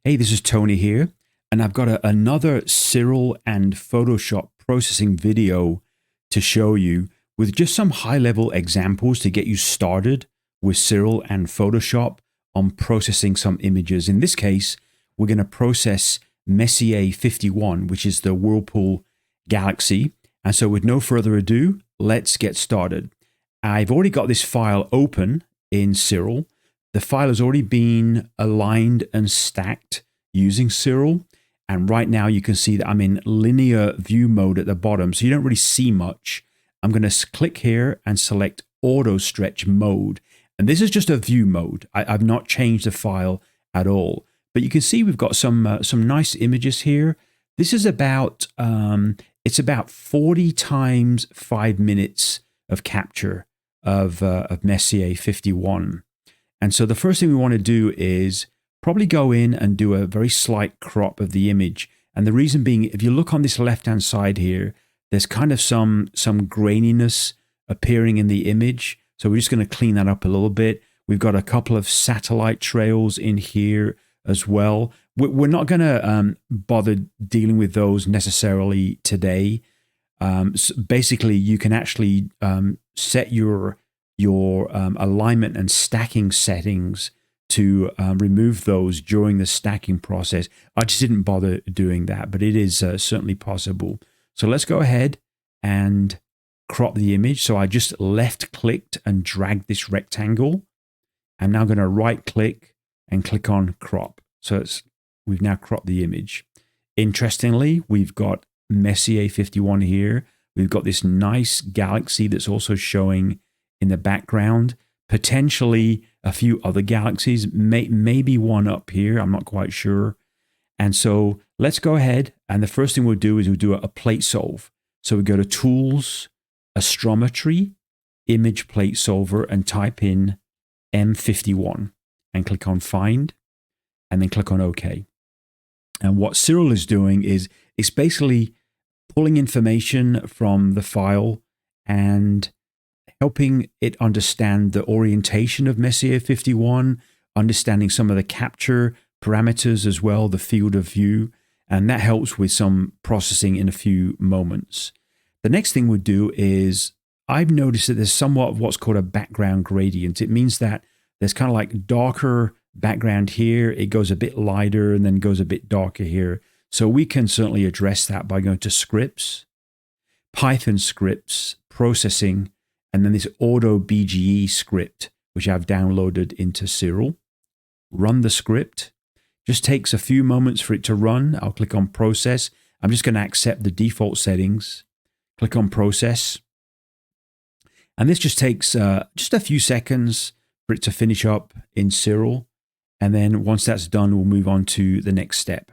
Hey, this is Tony here, and I've got another Siril and Photoshop processing video to show you with just some high-level examples to get you started with Siril and Photoshop on processing some images. In this case, we're going to process Messier 51, which is the Whirlpool Galaxy. And so with no further ado, let's get started. I've already got this file open in Siril. The file has already been aligned and stacked using Siril. And right now you can see that I'm in linear view mode at the bottom. So you don't really see much. I'm going to click here and select auto stretch mode. And this is just a view mode. I've not changed the file at all. But you can see we've got some nice images here. This is about, it's about 40 times 5 minutes of capture of Messier 51. And so the first thing we want to do is probably go in and do a very slight crop of the image. And the reason being, if you look on this left-hand side here, there's kind of some graininess appearing in the image. So we're just going to clean that up a little bit. We've got a couple of satellite trails in here as well. We're not going to bother dealing with those necessarily today. So basically, you can actually set your alignment and stacking settings to remove those during the stacking process. I just didn't bother doing that, but it is certainly possible. So let's go ahead and crop the image. So I just left clicked and dragged this rectangle. I'm now going to right click and click on crop. So we've now cropped the image. Interestingly, we've got Messier 51 here. We've got this nice galaxy that's also showing in the background, potentially a few other galaxies, maybe one up here. I'm not quite sure. And so let's go ahead. And the first thing we'll do is we'll do a plate solve. So we go to Tools, Astrometry, Image Plate Solver, and type in M51 and click on Find, and then click on OK. And what Siril is doing is it's basically pulling information from the file and helping it understand the orientation of Messier 51, understanding some of the capture parameters as well, the field of view, and that helps with some processing in a few moments. The next thing we'll do is I've noticed that there's somewhat of what's called a background gradient. It means that there's kind of like darker background here, it goes a bit lighter and then goes a bit darker here. So we can certainly address that by going to Scripts, Python Scripts, Processing, and then this Auto BGE script, which I've downloaded into Siril. Run the script. Just takes a few moments for it to run. I'll click on Process. I'm just going to accept the default settings. Click on Process. And this just takes just a few seconds for it to finish up in Siril. And then once that's done, we'll move on to the next step.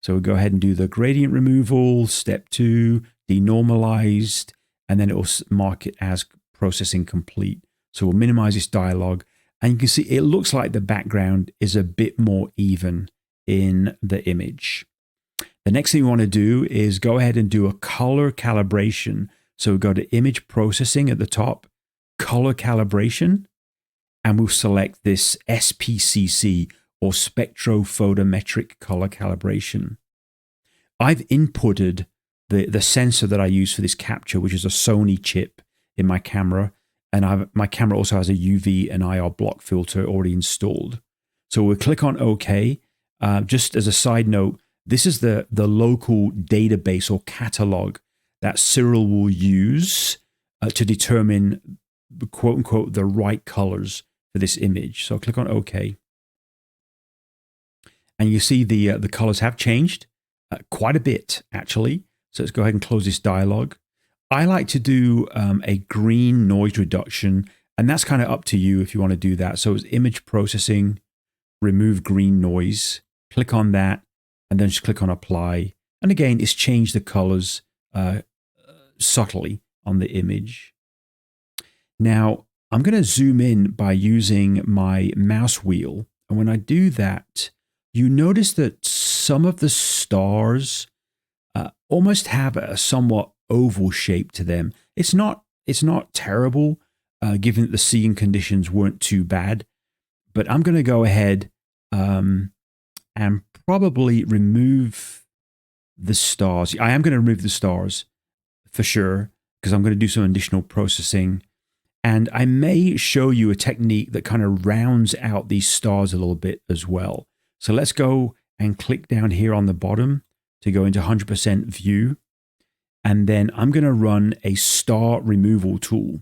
So we'll go ahead and do the gradient removal, step 2, denormalized, and then it will mark it as processing complete. So we'll minimize this dialog, and you can see it looks like the background is a bit more even in the image. The next thing we want to do is go ahead and do a color calibration. So we'll go to image processing at the top, color calibration, and we'll select this SPCC or spectrophotometric color calibration. I've inputted the sensor that I use for this capture, which is a Sony chip in my camera, and my camera also has a UV and IR block filter already installed. So we'll click on OK. Just as a side note, this is the local database or catalog that Siril will use to determine, quote unquote, the right colors for this image. So I'll click on OK. And you see the colors have changed quite a bit, actually. So let's go ahead and close this dialog. I like to do a green noise reduction, and that's kind of up to you if you want to do that. So it's image processing, remove green noise, click on that, and then just click on apply. And again, it's changed the colors subtly on the image. Now, I'm going to zoom in by using my mouse wheel. And when I do that, you notice that some of the stars almost have a somewhat oval shape to them. It's not terrible, given that the seeing conditions weren't too bad. But I'm going to go ahead and and probably remove the stars. I am going to remove the stars for sure, because I'm going to do some additional processing. And I may show you a technique that kind of rounds out these stars a little bit as well. So let's go and click down here on the bottom to go into 100% view. And then I'm going to run a star removal tool.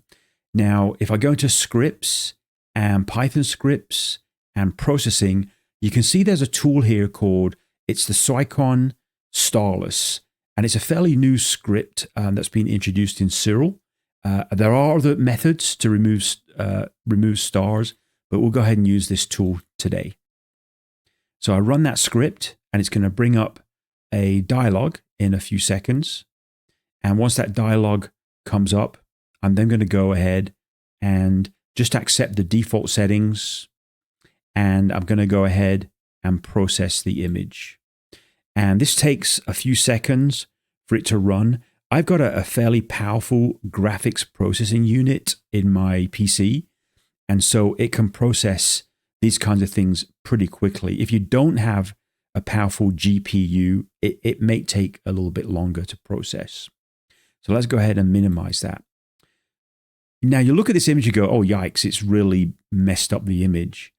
Now, if I go into scripts and Python scripts and processing, you can see there's a tool here called, it's the Syqon Starless. And it's a fairly new script that's been introduced in Siril. There are other methods to remove stars, but we'll go ahead and use this tool today. So I run that script, and it's going to bring up a dialog in a few seconds. And once that dialog comes up, I'm then going to go ahead and just accept the default settings. And I'm going to go ahead and process the image. And this takes a few seconds for it to run. I've got a fairly powerful graphics processing unit in my PC. And so it can process these kinds of things pretty quickly. If you don't have a powerful GPU, it may take a little bit longer to process. So let's go ahead and minimize that. Now you look at this image, you go, oh, yikes, it's really messed up the image.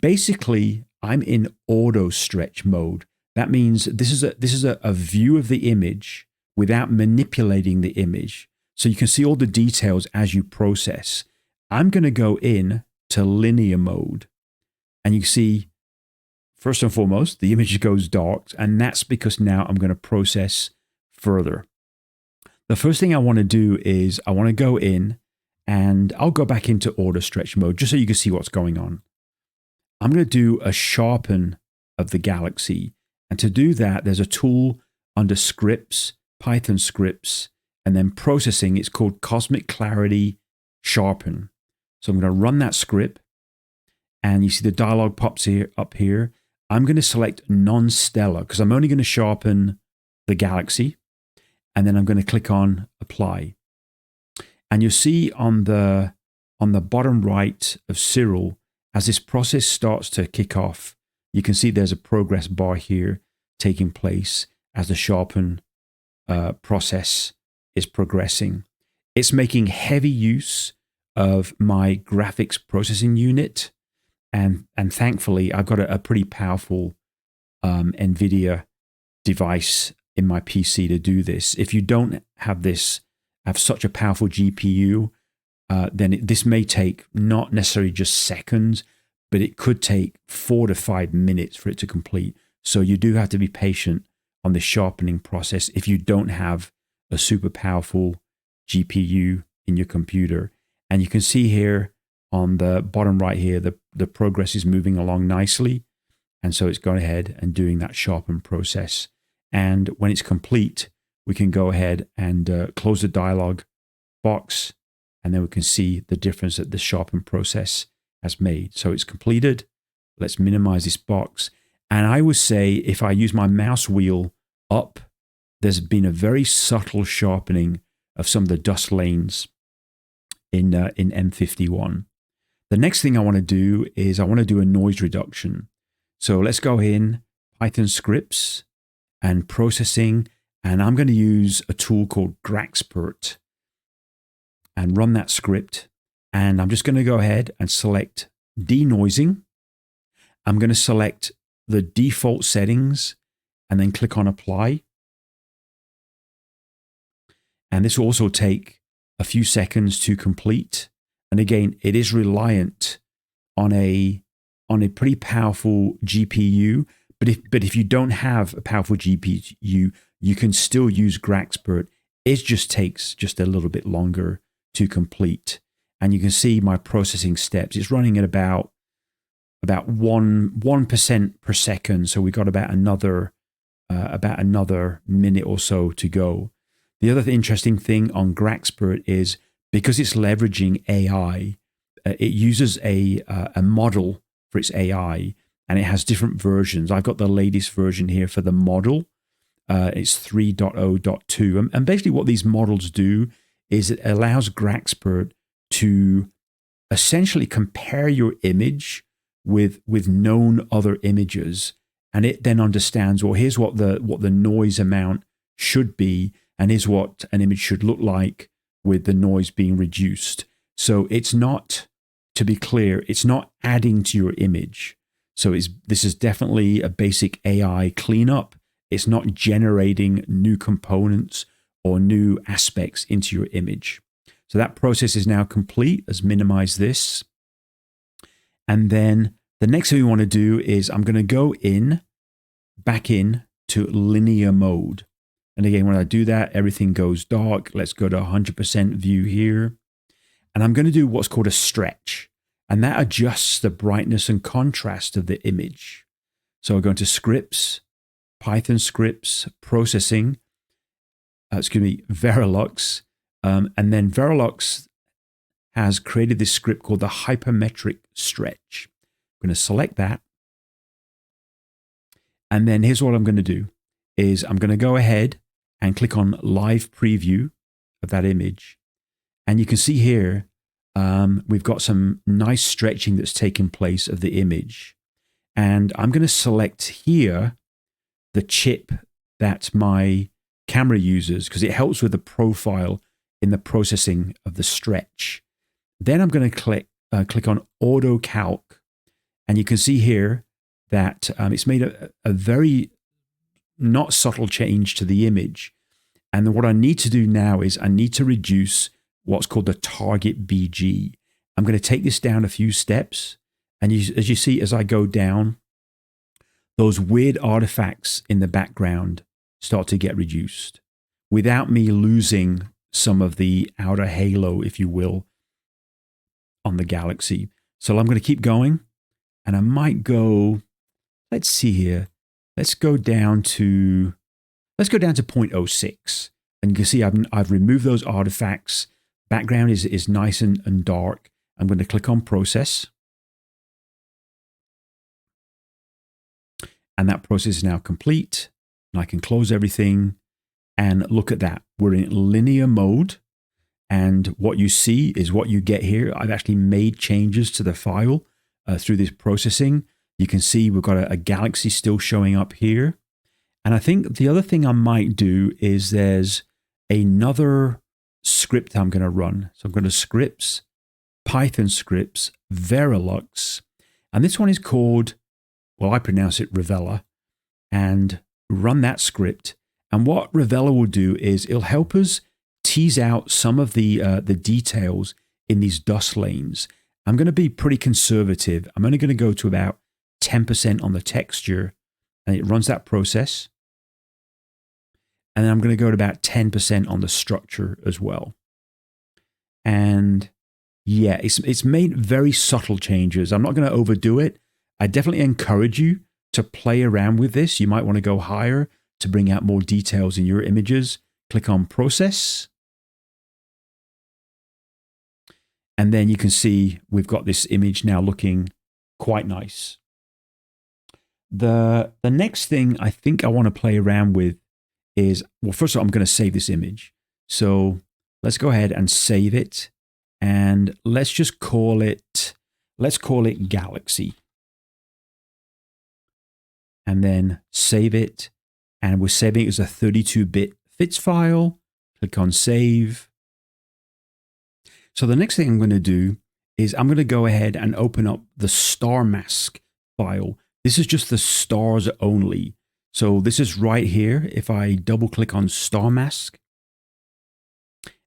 Basically, I'm in auto stretch mode. That means this is a view of the image without manipulating the image. So you can see all the details as you process. I'm going to go in to linear mode. And you see, first and foremost, the image goes dark. And that's because now I'm going to process further. The first thing I want to do is I want to go in and I'll go back into auto stretch mode just so you can see what's going on. I'm going to do a sharpen of the Galaxy. And to do that, there's a tool under scripts, Python scripts, and then processing. It's called Cosmic Clarity Sharpen. So I'm going to run that script. And you see the dialog pops here up here. I'm going to select non-stellar because I'm only going to sharpen the Galaxy. And then I'm going to click on apply. And you'll see on the bottom right of Siril, as this process starts to kick off, you can see there's a progress bar here taking place as the sharpen process is progressing. It's making heavy use of my graphics processing unit. And thankfully, I've got a pretty powerful NVIDIA device in my PC to do this. If you don't have such a powerful GPU, then this may take not necessarily just seconds, but it could take 4 to 5 minutes for it to complete. So you do have to be patient on the sharpening process if you don't have a super powerful GPU in your computer. And you can see here on the bottom right here, the progress is moving along nicely. And so it's going ahead and doing that sharpen process. And when it's complete, we can go ahead and close the dialog box, and then we can see the difference that the sharpen process has made. So it's completed. Let's minimize this box. And I would say if I use my mouse wheel up, there's been a very subtle sharpening of some of the dust lanes in M51. The next thing I want to do is I want to do a noise reduction. So let's go in Python scripts and processing, and I'm going to use a tool called GraXpert and run that script. And I'm just going to go ahead and select denoising. I'm going to select the default settings and then click on apply. And this will also take a few seconds to complete. And again, it is reliant on a pretty powerful GPU. But if you don't have a powerful GPU, you can still use GraXpert. It just takes just a little bit longer to complete. And you can see my processing steps. It's running at about 1% per second. So we've got about another minute or so to go. The other interesting thing on GraXpert is because it's leveraging AI, it uses a model for its AI, and it has different versions. I've got the latest version here for the model. It's 3.0.2. And basically what these models do is it allows GraXpert to essentially compare your image with known other images and it then understands, well, here's what the noise amount should be, and here's what an image should look like with the noise being reduced. So it's not, to be clear, it's not adding to your image. So this is definitely a basic AI cleanup. It's not generating new components or new aspects into your image. So that process is now complete. Let's minimize this. And then the next thing we want to do is I'm going to go back in to linear mode. And again, when I do that, everything goes dark. Let's go to 100% view here. And I'm going to do what's called a stretch. And that adjusts the brightness and contrast of the image. So I'll go into scripts, Python scripts, processing, VeraLux. And then VeraLux has created this script called the hypermetric stretch. I'm going to select that. And then here's what I'm going to do is I'm going to go ahead and click on live preview of that image. And you can see here, we've got some nice stretching that's taken place of the image. And I'm going to select here the chip that my camera uses because it helps with the profile in the processing of the stretch. Then I'm going to click on Auto Calc. And you can see here that it's made a very not subtle change to the image. And then what I need to do now is I need to reduce what's called the target BG. I'm going to take this down a few steps. And as you see, as I go down, those weird artifacts in the background start to get reduced without me losing some of the outer halo, if you will, on the Galaxy. So I'm going to keep going. And I might go, let's see here. Let's go down to 0.06. And you can see I've removed those artifacts. Background is nice and dark. I'm going to click on process. And that process is now complete. And I can close everything and look at that. We're in linear mode. And what you see is what you get here. I've actually made changes to the file through this processing. You can see we've got a Galaxy still showing up here. And I think the other thing I might do is there's another script I'm going to run. So I'm going to scripts, Python scripts, VeraLux. And this one is called, well, I pronounce it Revela. And run that script. And what Revela will do is it'll help us tease out some of the details in these dust lanes. I'm going to be pretty conservative. I'm only going to go to about 10% on the texture, and it runs that process. And then I'm going to go to about 10% on the structure as well. And yeah, it's made very subtle changes. I'm not going to overdo it. I definitely encourage you to play around with this. You might want to go higher to bring out more details in your images. Click on process. And then you can see we've got this image now looking quite nice. The next thing I think I want to play around with is, well, first of all, I'm going to save this image. So let's go ahead and save it. And let's just call it Galaxy. And then save it. And we're saving it as a 32-bit FITS file. Click on save. So the next thing I'm going to do is I'm going to go ahead and open up the star mask file. This is just the stars only. So this is right here. If I double click on star mask,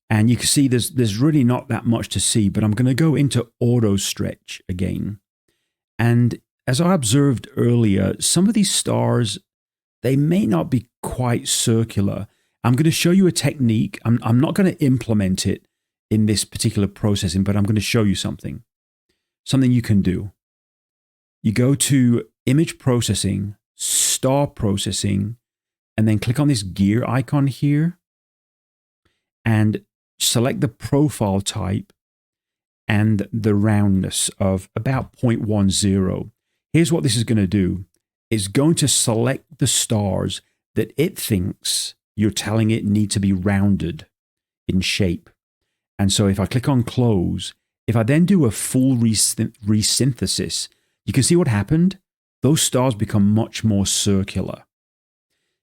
and you can see there's really not that much to see, but I'm going to go into auto stretch again. And as I observed earlier, some of these stars, they may not be quite circular. I'm going to show you a technique. I'm not going to implement it in this particular processing, but I'm going to show you something you can do. You go to image processing, star processing, and then click on this gear icon here and select the profile type and the roundness of about 0.10. Here's what this is going to do. It's going to select the stars that it thinks you're telling it need to be rounded in shape. And so if I click on close, if I then do a full resynthesis, you can see what happened. those stars become much more circular.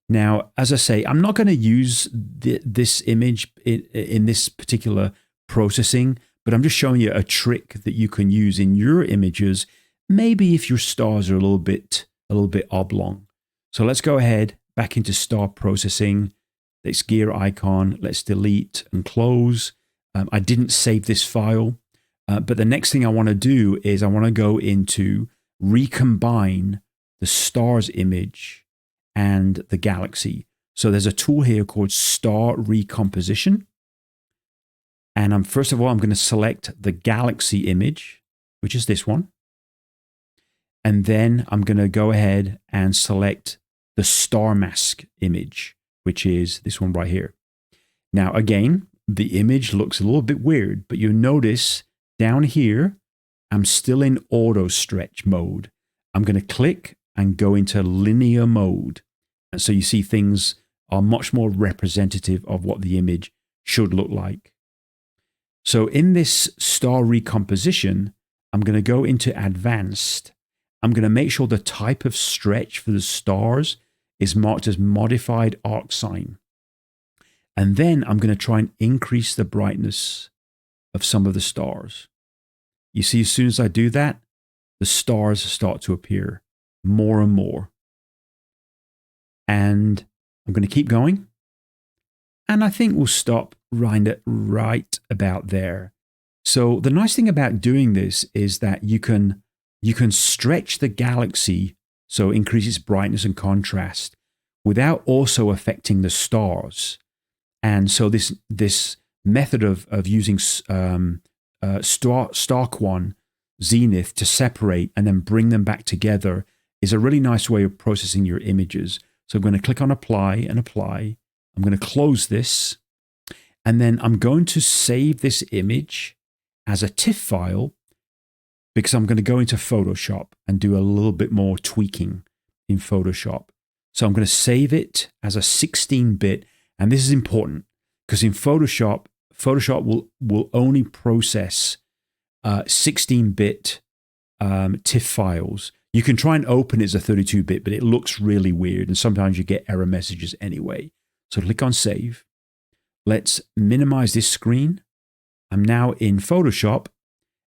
Now, as I say, I'm not going to use this image in this particular processing, but I'm just showing you a trick that you can use in your images, maybe if your stars are a little bit oblong. So let's go ahead back into star processing. This gear icon, let's delete and close. I didn't save this file, but the next thing I want to do is I want to go into recombine the stars image and the galaxy. So there's a tool here called star recomposition. And first of all, I'm going to select the galaxy image, which is this one. And then I'm going to go ahead and select the star mask image, which is this one right here. Now, again, the image looks a little bit weird, but you'll notice down here, I'm still in auto stretch mode. I'm going to click and go into linear mode. And so you see things are much more representative of what the image should look like. So in this star recomposition, I'm going to go into advanced. I'm going to make sure the type of stretch for the stars is marked as modified arc sign. And then I'm going to try and increase the brightness of some of the stars. You see, as soon as I do that, the stars start to appear more and more. And I'm going to keep going. And I think we'll stop right about there. So the nice thing about doing this is that you can stretch the galaxy, so increase its brightness and contrast, without also affecting the stars. And so this method of using Syqon zenith to separate and then bring them back together is a really nice way of processing your images. So I'm going to click on apply and apply. I'm going to close this. And then I'm going to save this image as a TIFF file because I'm going to go into Photoshop and do a little bit more tweaking in Photoshop. So I'm going to save it as a 16-bit. And this is important because in Photoshop will only process 16-bit TIFF files. You can try and open it as a 32-bit, but it looks really weird. And sometimes you get error messages anyway. So click on save. Let's minimize this screen. I'm now in Photoshop.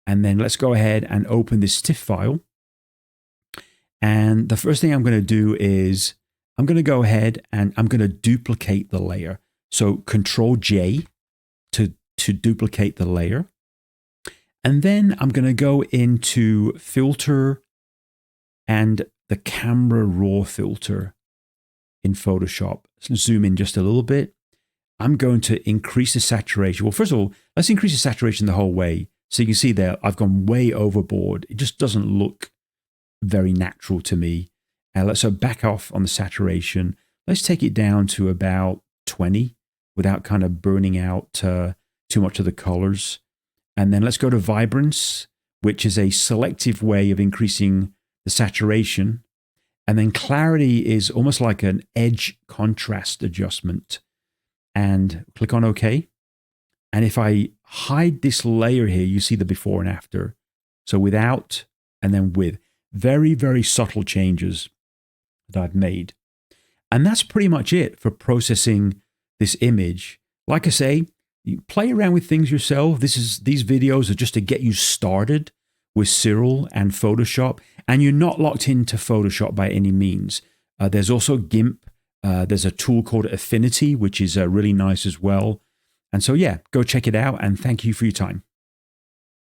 And then let's go ahead and open this TIFF file. And the first thing I'm going to do is I'm going to go ahead and I'm going to duplicate the layer. So Control J to duplicate the layer. And then I'm going to go into filter and the camera raw filter in Photoshop. Let's zoom in just a little bit. I'm going to increase the saturation. Well, first of all, let's increase the saturation the whole way. So you can see there, I've gone way overboard. It just doesn't look very natural to me. So back off on the saturation. Let's take it down to about 20 without kind of burning out too much of the colors. And then let's go to vibrance, which is a selective way of increasing the saturation. And then clarity is almost like an edge contrast adjustment. And click on OK. And if I hide this layer here, you see the before and after. So without and then with. Very, very subtle changes that I've made. And that's pretty much it for processing this image. Like I say, you play around with things yourself. These videos are just to get you started with Siril and Photoshop. And you're not locked into Photoshop by any means. There's also GIMP. There's a tool called Affinity, which is really nice as well. And so, yeah, go check it out. And thank you for your time.